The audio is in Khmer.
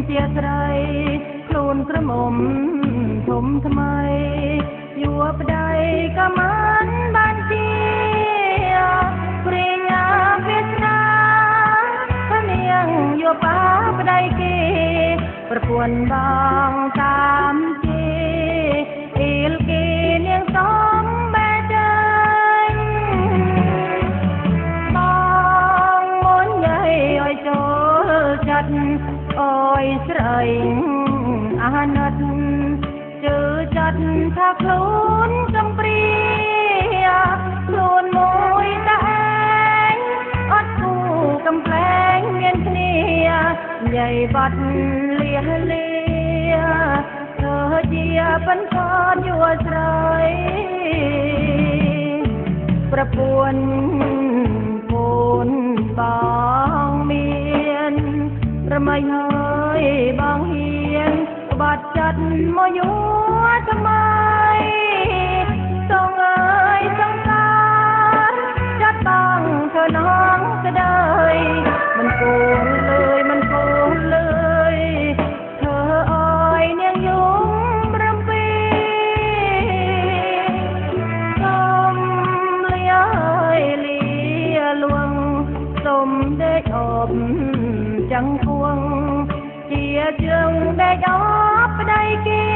ជាស្រីខ្លួនក្រមុំធំថ្មីយួរប្តីក៏មិនបានជាព្រាញាវាសនាព្រះនាងយួរបាប្តីគេប្រពន្ធបងតាមជាអៀលគេនាងសំបែចេញបងមុនយាយឲ្យចូលចិត្តអើយស្រីអាណិតជឿចិត្តថាខ្លួនកំព្រាខ្លួនមួយតែឯងអត់គូកំប្លែងមានគ្នាយាយបាត់លះលាធ្វើជាបន្ថនយួរស្រីប្រពន្ធពូនបងមានរំៃហើយបងហ៊ានក្បាត់ចិត្តមកយួរថ្មីសងអើយសង្សារចាត់បងធ្វើនងក្ដីមិនគួរលើយមិនគួរលើយធ្វើអើយនាងយំរំពីសូមលាយលាលួងសូមដេកអបចង្គួងជាជើងដេកអបប្តីគេ